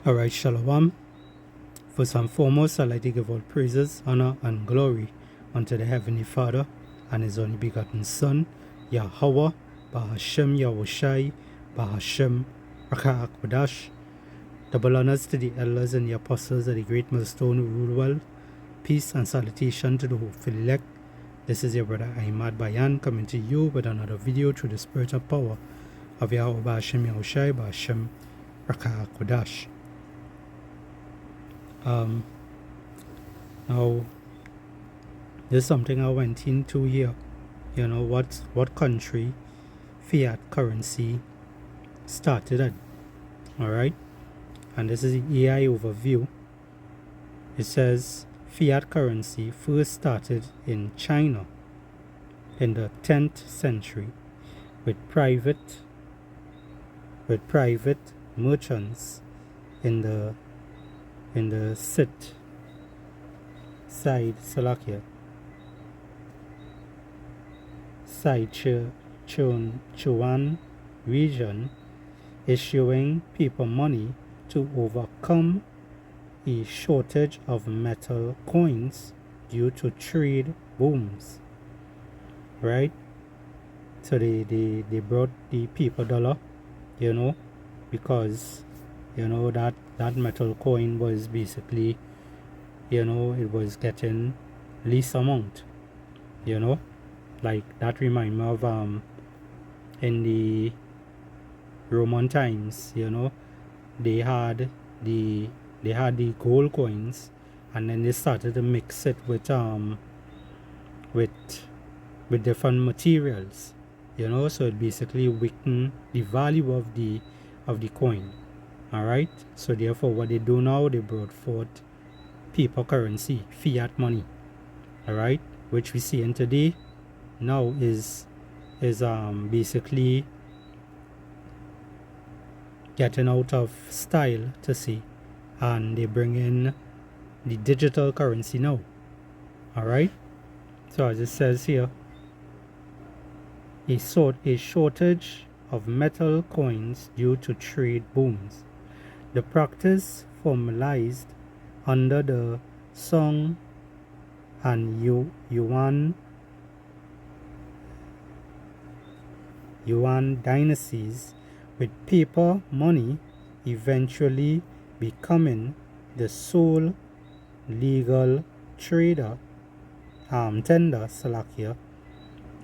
Alright, Shalom. First and foremost, I'd like to give all praises, honor, and glory unto the Heavenly Father and His only begotten Son, Yahweh, Bahashem Yahushai, Bahashem Rakha Akbadash. Double honors to the elders and the apostles of the great millstone who rule well. Peace and salutation to the hopeful elect. This is your brother Ahmad Bayan coming to you with another video through the spirit of power of Yahweh Bahashem Yahushai, Bahashem Rakha Akbadash. Now, there's something I went into here. You know, what country fiat currency started at. Alright? And this is the AI overview. It says fiat currency first started in China in the 10th century with private merchants in the Sichuan region, issuing paper money to overcome a shortage of metal coins due to trade booms. Right? So they brought the paper dollar, you know, because you know that metal coin was basically, you know, it was getting least amount, you know, like that remind me of in the Roman times, you know, they had the gold coins, and then they started to mix it with different materials, you know, so it basically weakened the value of the coin. Alright, so therefore what they do now, they brought forth paper currency, fiat money, alright, which we see in today now is basically getting out of style to see, and they bring in the digital currency now. Alright, so as it says here, a shortage of metal coins due to trade booms. The practice formalized under the Song and Yuan dynasties, with paper money eventually becoming the sole legal tender,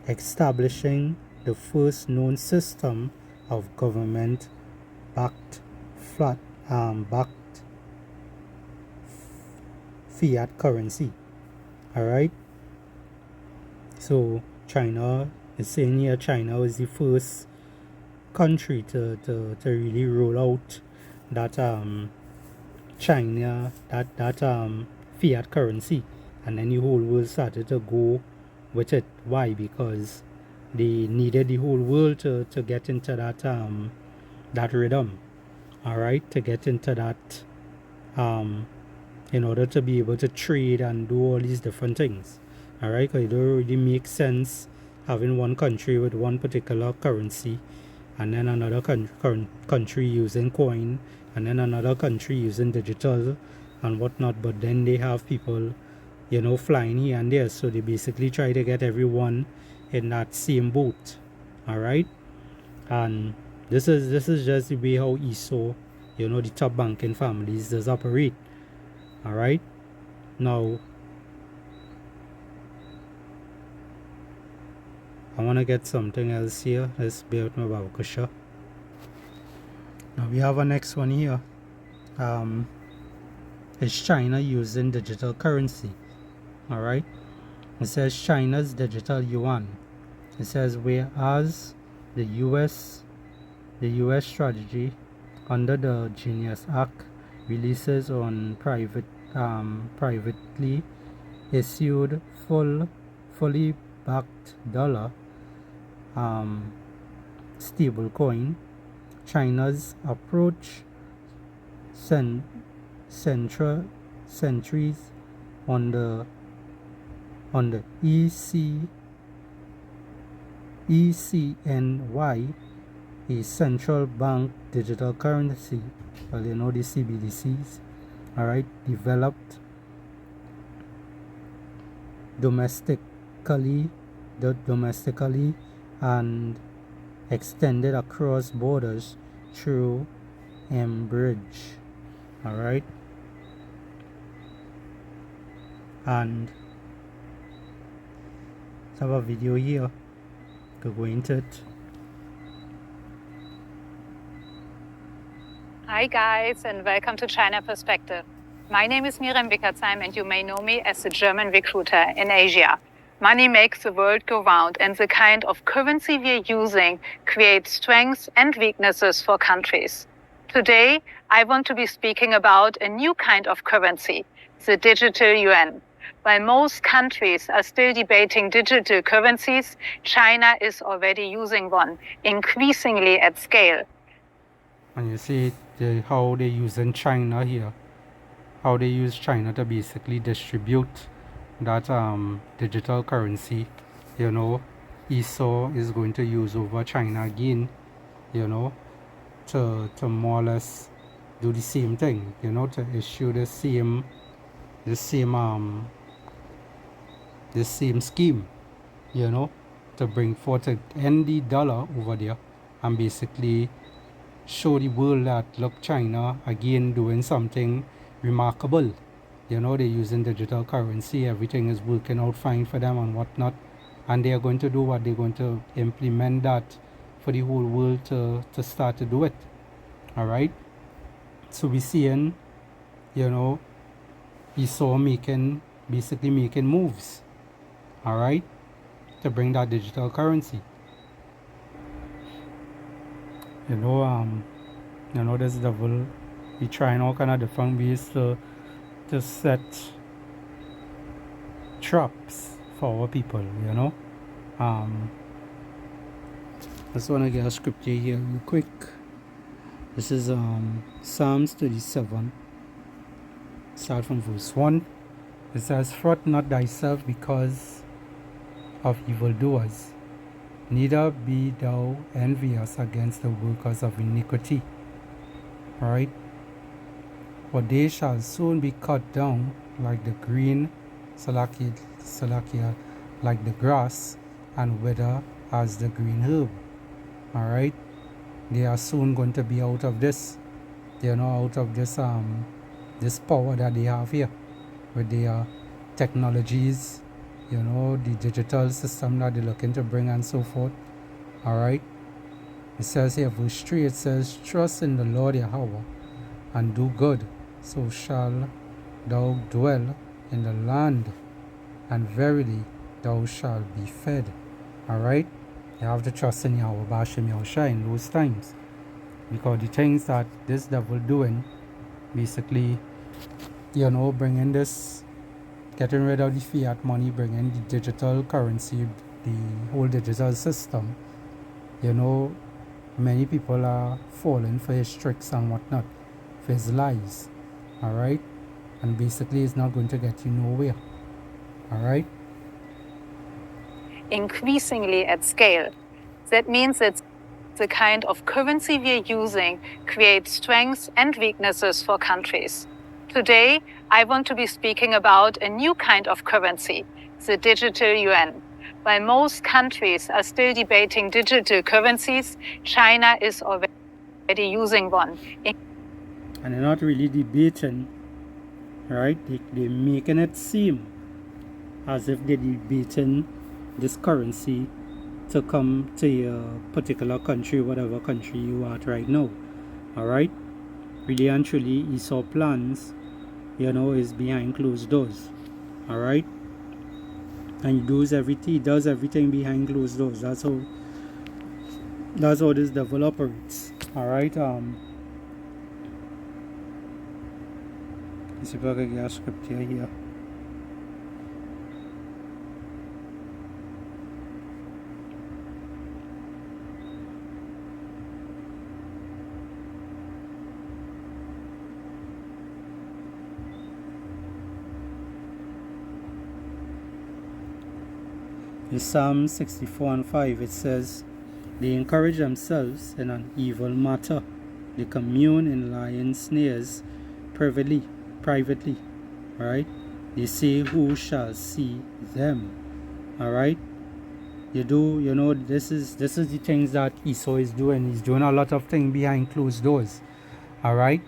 establishing the first known system of government-backed fiat currency. Alright, so China is saying here China was the first country to really roll out that fiat currency, and then the whole world started to go with it. Why? Because they needed the whole world to get into that rhythm. Alright, to get into that in order to be able to trade and do all these different things. Alright, because it don't really make sense having one country with one particular currency, and then another country using coin, and then another country using digital and whatnot, but then they have people, you know, flying here and there, so they basically try to get everyone in that same boat. Alright, and this is just the way how ESO, you know, the top banking families does operate. Alright, now I want to get something else here. Let's bear with my Babakusha. Now we have a next one here. Is China using digital currency? Alright, it says China's digital yuan. It says whereas the US strategy under the Genius Act releases on privately issued fully backed dollar stable coin, China's approach centuries on the ECNY a central bank digital currency, well, the CBDCs, all right, developed domestically and extended across borders through mBridge, all right, and let's have a video here. Go into it. Hi guys, and welcome to China Perspective. My name is Miriam Wickertsheim, and you may know me as the German recruiter in Asia. Money makes the world go round, and the kind of currency we're using creates strengths and weaknesses for countries. Today, I want to be speaking about a new kind of currency, the digital yuan. While most countries are still debating digital currencies, China is already using one, increasingly at scale. And you see how they use in China here, how they use China to basically distribute that digital currency. You know, ESO is going to use over China again, you know, to more or less do the same thing, you know, to issue the same scheme, you know, to bring forth to end the dollar over there and basically show the world that look, China again doing something remarkable. You know, they're using digital currency, everything is working out fine for them and whatnot, and they are going to do what they're going to implement that for the whole world to start to do it. All right, so we're seeing, you know, ESO basically making moves, all right, to bring that digital currency. You know, this devil, he trying all kind of different ways to set traps for our people, you know. I just want to get a scripture here real quick. This is Psalms 37, start from verse 1. It says, "Fret not thyself because of evildoers, neither be thou envious against the workers of iniquity." Right? For they shall soon be cut down like the green salakia, like the grass, and wither as the green herb. All right, they are soon going to be out of this. They are not out of this this power that they have here with their technologies, you know, the digital system that they're looking to bring and so forth. All right, it says here, verse 3, it says, "Trust in the Lord Yahweh and do good, so shall thou dwell in the land, and verily thou shalt be fed." All right, you have to trust in Yahweh Bashem Yahushua in those times, because the things that this devil doing, basically, you know, bringing this, getting rid of the fiat money, bringing the digital currency, the whole digital system, you know, many people are falling for his tricks and whatnot, for his lies. All right, and basically it's not going to get you nowhere. All right, increasingly at scale. That means that the kind of currency we're using creates strengths and weaknesses for countries. Today, I want to be speaking about a new kind of currency, the digital yuan. While most countries are still debating digital currencies, China is already using one. And they're not really debating, right? They're making it seem as if they're debating this currency to come to your particular country, whatever country you are at right now. All right, really and truly, ESO plans, you know, is behind closed doors. All right, and he does everything behind closed doors. That's how this devil operates. All right, let's see if I can get a script here. In Psalm 64:5, it says, They encourage themselves in an evil matter. They commune in lying snares privately. Alright? They say, who shall see them? Alright? This is the things that Esau is doing. He's doing a lot of things behind closed doors. Alright?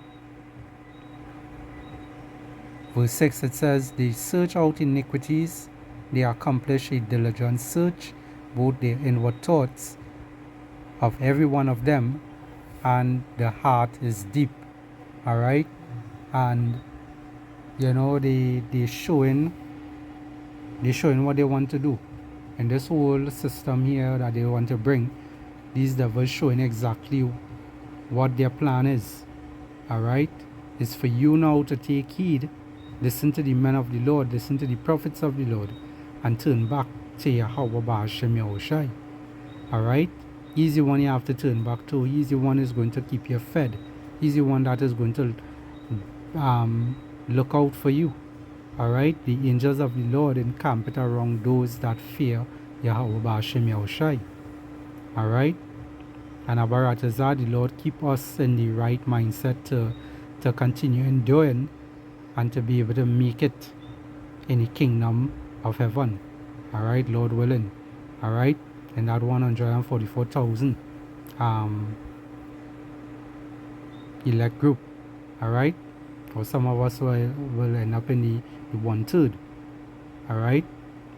Verse 6, it says, they search out iniquities, they accomplish a diligent search, both their inward thoughts of every one of them, and the heart is deep. Alright? And they showing what they want to do. And this whole system here that they want to bring, these devils showing exactly what their plan is. Alright? It's for you now to take heed, listen to the men of the Lord, listen to the prophets of the Lord, and turn back to Yahweh Ba'ashem Yahushai. Alright? Easy one you have to turn back to. Easy one is going to keep you fed. Easy one that is going to look out for you. Alright? The angels of the Lord encamp it around those that fear Yahweh Ba'ashem Yahushai. Alright? And Abaratazah, the Lord keep us in the right mindset to continue enduring and to be able to make it in the kingdom of heaven. Alright, Lord willing. Alright? And that 144,000 elect group. Alright? Or some of us will end up in the 1/3. Alright?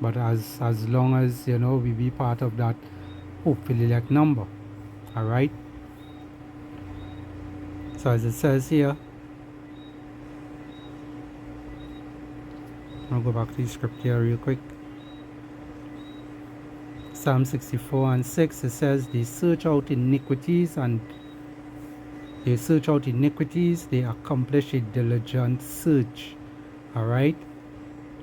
But as long as we be part of that hopefully elect number. Alright? So as it says here, I'll go back to the script here real quick. Psalm 64:6, it says, they search out iniquities, they accomplish a diligent search. Alright?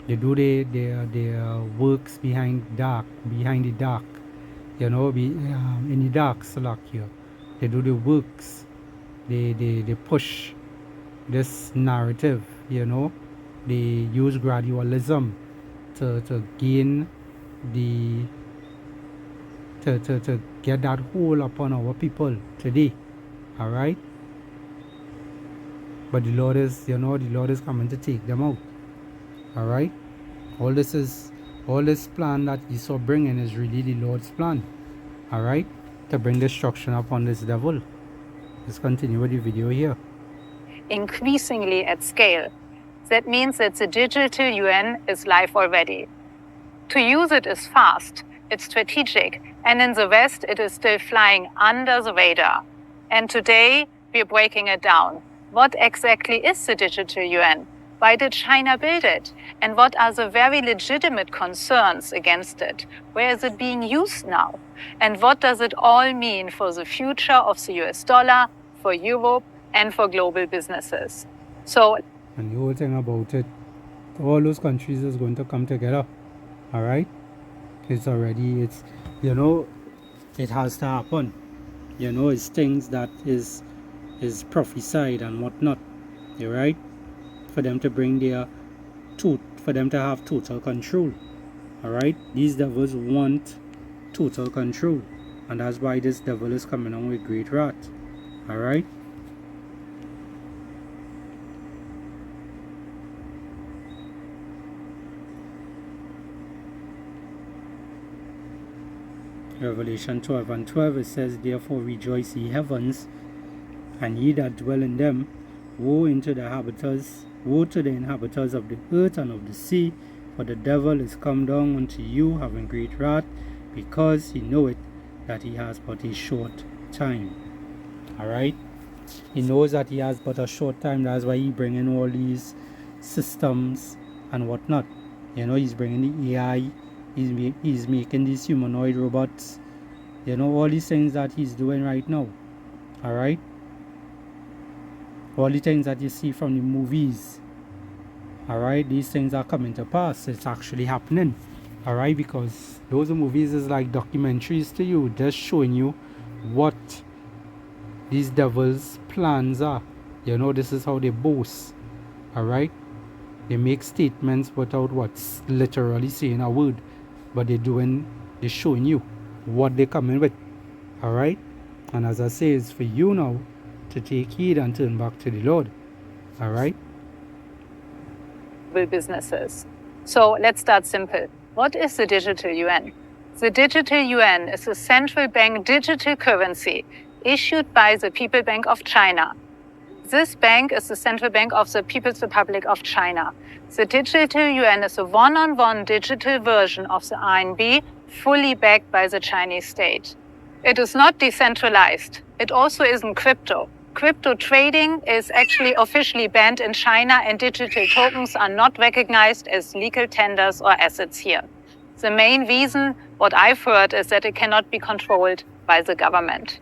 They do their works behind the dark, in the dark slack here. They do the works. They push this narrative, They use gradualism to gain to get that hold upon our people today. Alright? But the Lord is coming to take them out. Alright? All this plan that Esau bringing is really the Lord's plan. Alright? To bring destruction upon this devil. Let's continue with the video here. Increasingly at scale. That means that the digital yuan is live already. To use it is fast, it's strategic, and in the West it is still flying under the radar. And today we're breaking it down. What exactly is the digital yuan? Why did China build it? And what are the very legitimate concerns against it? Where is it being used now? And what does it all mean for the future of the US dollar, for Europe, and for global businesses? And the whole thing about it, all those countries is going to come together. Alright? It has to happen. It's things that is prophesied and whatnot. Alright? For them to bring for them to have total control. Alright? These devils want total control. And that's why this devil is coming on with great wrath. Alright? Revelation 12:12, it says, therefore rejoice ye heavens, and ye that dwell in them. Woe to the inhabitants of the earth and of the sea, for the devil is come down unto you, having great wrath, because he knoweth that he has but a short time. Alright? He knows that he has but a short time. That's why he bringing all these systems and whatnot. He's bringing the AI. He's making these humanoid robots. All these things that he's doing right now. Alright? All the things that you see from the movies. Alright? These things are coming to pass. It's actually happening. Alright? Because those movies is like documentaries to you. Just showing you what these devils' plans are. This is how they boast. Alright? They make statements without what's literally saying a word. But they're showing you what they're coming with. Alright? And as I say, it's for you now to take heed and turn back to the Lord. Alright? Businesses. So let's start simple. What is the digital yuan? The digital yuan is a central bank digital currency issued by the People Bank of China. This bank is the central bank of the People's Republic of China. The digital yuan is a one-on-one digital version of the RMB, fully backed by the Chinese state. It is not decentralized. It also isn't crypto. Crypto trading is actually officially banned in China, and digital tokens are not recognized as legal tenders or assets here. The main reason, what I've heard, is that it cannot be controlled by the government.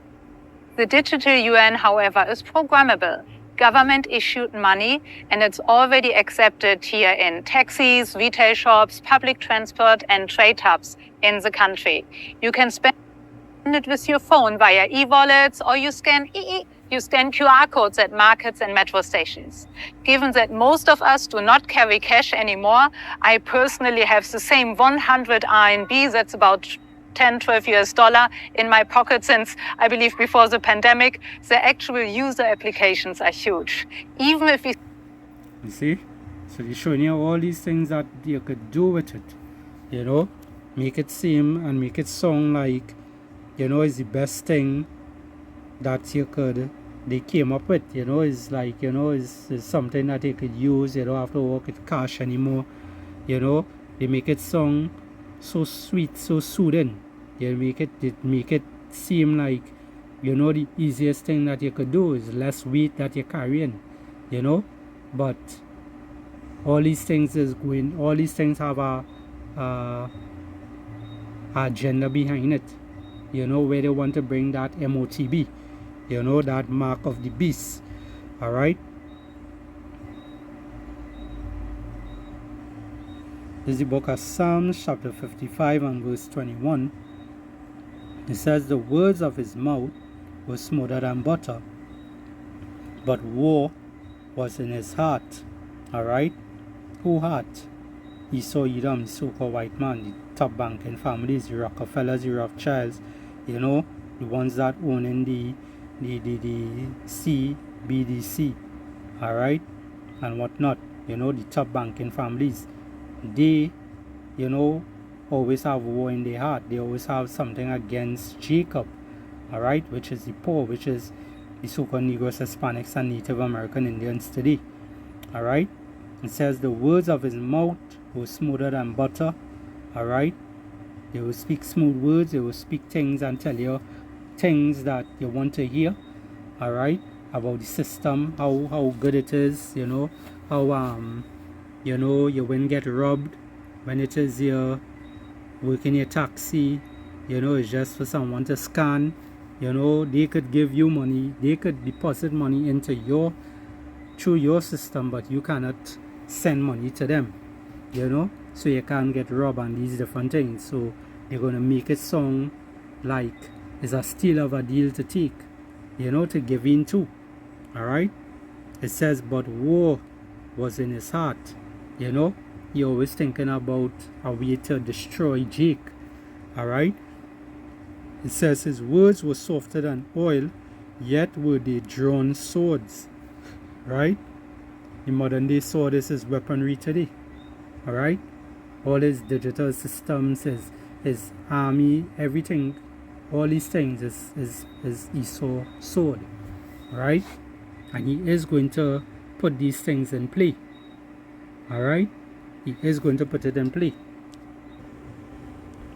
The digital yuan, however, is programmable. Government issued money, and it's already accepted here in taxis, retail shops, public transport, and trade hubs in the country. You can spend it with your phone via e-wallets, or you scan QR codes at markets and metro stations. Given that most of us do not carry cash anymore, I personally have the same 100 RMB, that's about 10, 12 US dollar in my pocket since, I believe, before the pandemic. The actual user applications are huge. Even if we... You see? So they're showing you all these things that you could do with it. You know? Make it seem and make it sound like, you know, it's the best thing that they came up with. You know, it's like, you know, it's something that they could use. You don't have to work with cash anymore. You know, they make it sound so sweet, so soothing. They make it seem like, you know, the easiest thing that you could do is less weight that you're carrying. You know, but all these things have a agenda behind it. You know, where they want to bring that MOTB, you know, that mark of the beast. Alright? This is the book of Psalms, chapter 55 and verse 21. It says, the words of his mouth were smoother than butter, but war was in his heart. Alright? Who heart? Esau, Edom, the so-called white man, the top banking families, the Rockefellers, the Rothschilds, you know, the ones that own in the CBDC, alright, and whatnot, you know, the top banking families. They, you know, always have war in their heart. They always have something against Jacob, alright, which is the poor, which is the so-called Negroes, Hispanics, and Native American Indians today, alright. It says the words of his mouth were smoother than butter, alright. They will speak smooth words, they will speak things and tell you things that you want to hear, alright, about the system, how good it is, you know, how you know, you won't get robbed when it is you're working your taxi, you know, it's just for someone to scan, you know, they could give you money, they could deposit money into through your system, but you cannot send money to them, you know, so you can't get robbed and these different things. So they're going to make it sound like it's a steal of a deal to take, you know, to give in to. Alright? It says, but war was in his heart. You know, he always thinking about a way to destroy Jake. Alright? It says his words were softer than oil, yet were they drawn swords. Right? The modern day sword is his weaponry today. Alright? All his digital systems, his army, everything, all these things is Esau's sword. Right? And he is going to put these things in play. Alright? He is going to put it in play.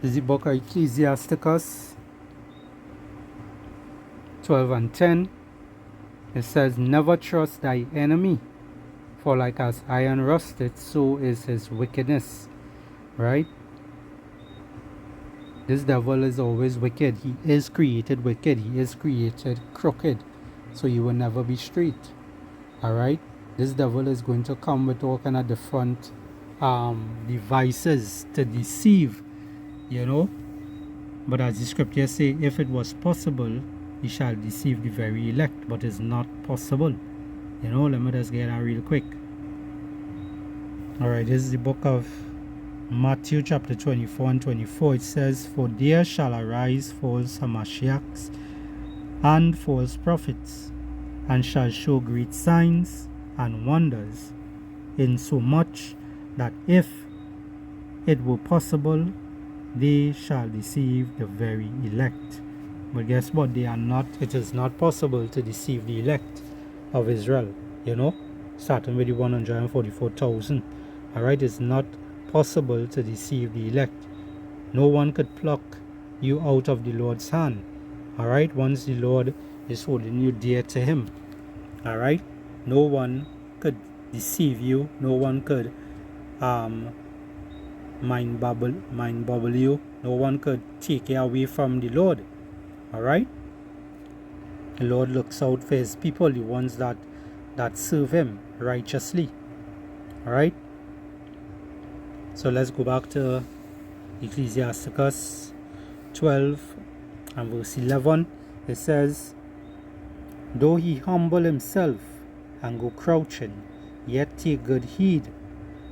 This is the book of Ecclesiasticus 12 and 10. It says, never trust thy enemy, for like as iron rusted, so is his wickedness. Right? This devil is always wicked. He is created wicked. He is created crooked. So he will never be straight. Alright? This devil is going to come with all kind of different devices to deceive. You know? But as the scriptures say, if it was possible, he shall deceive the very elect. But it's not possible. You know, let me just get that real quick. Alright, this is the book of Matthew chapter 24 and 24. It says, for there shall arise false Hamashiachs and false prophets, and shall show great signs and wonders, insomuch that if it were possible, they shall deceive the very elect. But guess what? They are not. It is not possible to deceive the elect of Israel. Starting with the 144,000. Alright, it's not possible to deceive the elect. No one could pluck you out of the Lord's hand. Alright, once the Lord is holding you dear to Him. Alright, no one could deceive you. No one could mind bubble you. No one could take you away from the Lord. Alright, the Lord looks out for His people, the ones that serve Him righteously. Alright, so let's go back to Ecclesiasticus 12 and verse 11. It says, though he humble himself and go crouching, yet take good heed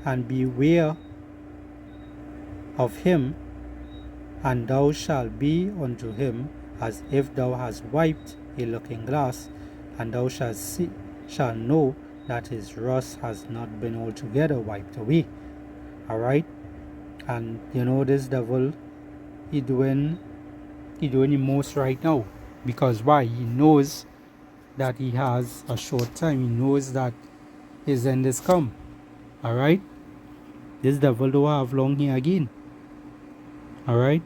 and beware of him, and thou shalt be unto him as if thou hast wiped a looking glass, and thou shalt know that his rust has not been altogether wiped away. Alright, and this devil, he doing the most right now. Because why? He knows that he has a short time. He knows that his end is come. Alright, this devil don't have long here again. Alright,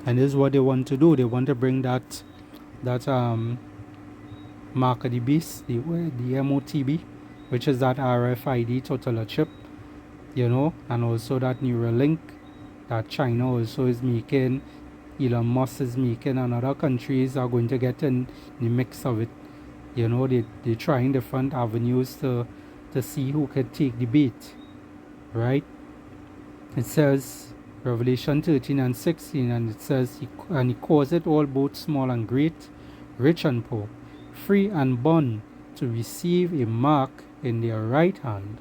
and this is what they want to do. They want to bring that mark of the beast, the MOTB, which is that RFID total chip, and also that Neuralink that China also is making, Elon Musk is making, and other countries are going to get in the mix of it. They're trying different avenues to see who can take the bait. Right? It says Revelation 13 and 16, and it says, and he caused it all, both small and great, rich and poor, free and bond, to receive a mark in their right hand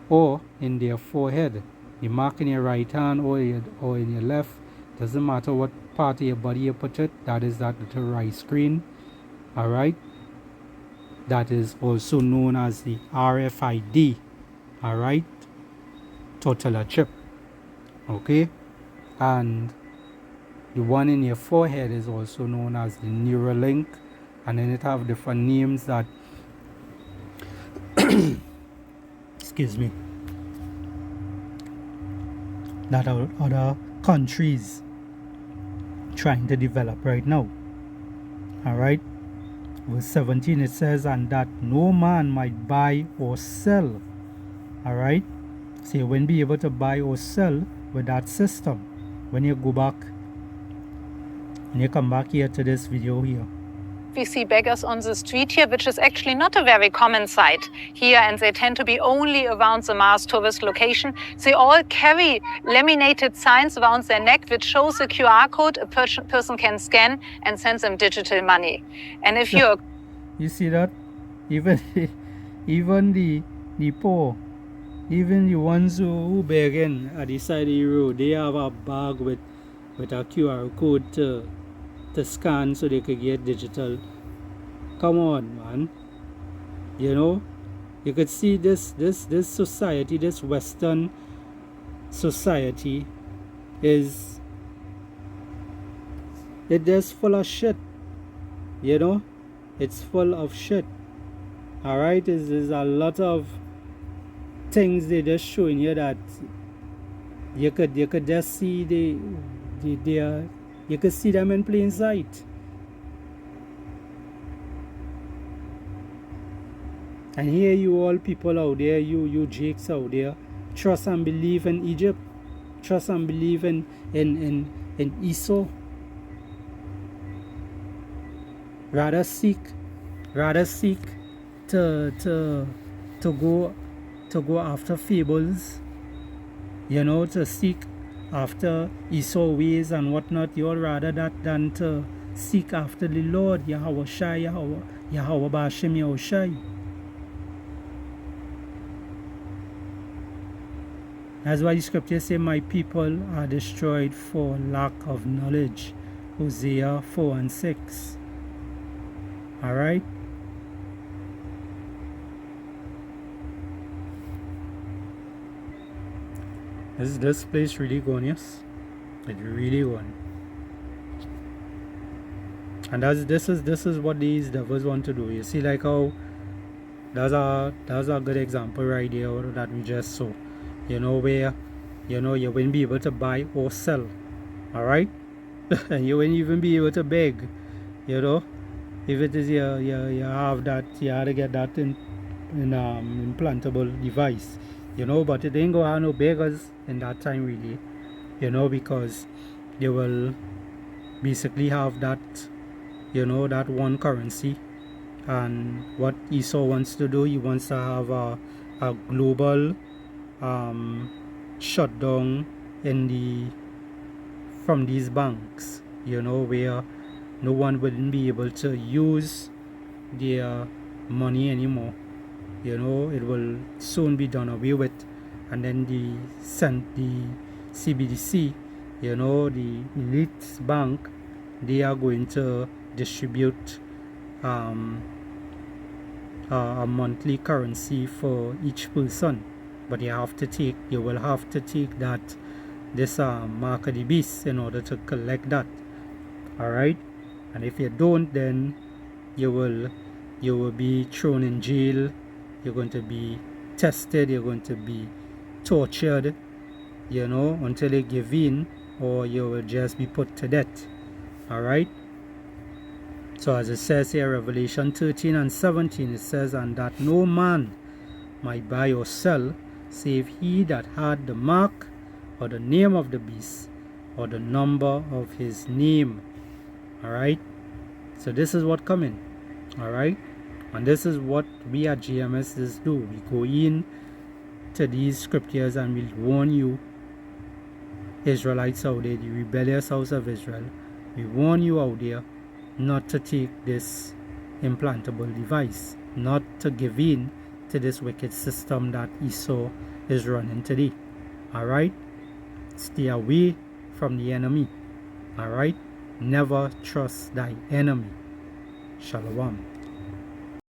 or in their forehead. The mark in your right hand or in your left, doesn't matter what part of your body you put it, that is that little right screen. Alright, that is also known as the RFID. Alright, total chip. Okay, and the one in your forehead is also known as the Neuralink, and then it have different names that excuse me, that are other countries trying to develop right now. Alright, verse 17, it says, and that no man might buy or sell. Alright, so you won't be able to buy or sell with that system when you go back, and you come back here to this video here. We see beggars on the street here, which is actually not a very common sight here, and they tend to be only around the Mars tourist location. They all carry laminated signs around their neck which shows a QR code a person can scan and send them digital money. And if you're... You see that? Even the poor, even the ones who begging at the side of the road, they have a bag with a QR code to scan so they could get digital. Come on, man. You could see this society, this Western society is just full of shit. It's full of shit. Alright, there's a lot of things they just showing you that you could just see you could see them in plain sight. And here you all people out there, you jakes out there, trust and believe in Egypt, trust and believe in Esau. Rather seek to go after fables, to seek after Esau ways and whatnot. You'll rather that than to seek after the Lord, Yahweh Shai, Yahweh Bashim Yahushai. That's why the scripture say, my people are destroyed for lack of knowledge. Hosea 4 and 6. Alright? This place really going, yes? It really going. And this is what these devils want to do. You see, like how that's a good example right there that we just saw. You know, where you won't be able to buy or sell. Alright? And you won't even be able to beg. You know? If it is you have that, you have to get that in implantable device. You know, but it ain't gonna have no beggars in that time really. You know, because they will basically have that, you know, that one currency. And what Esau wants to do, he wants to have a global shutdown from these banks, you know, where no one wouldn't be able to use their money anymore. You know, it will soon be done away with. And then the CBDC, you know, the elite bank, they are going to distribute a monthly currency for each person. But you will have to take that this mark of the beast in order to collect that. Alright? And if you don't, then you will be thrown in jail. You're going to be tested, you're going to be tortured, you know, until you give in, or you will just be put to death. Alright? So as it says here, Revelation 13 and 17, it says, and that no man might buy or sell, save he that had the mark or the name of the beast or the number of his name. Alright? So this is what coming. Alright? And this is what we at GMS do. We go in to these scriptures and we warn you, Israelites out there, the rebellious house of Israel. We warn you out there not to take this implantable device, not to give in to this wicked system that Esau is running today. Alright? Stay away from the enemy. Alright? Never trust thy enemy. Shalom.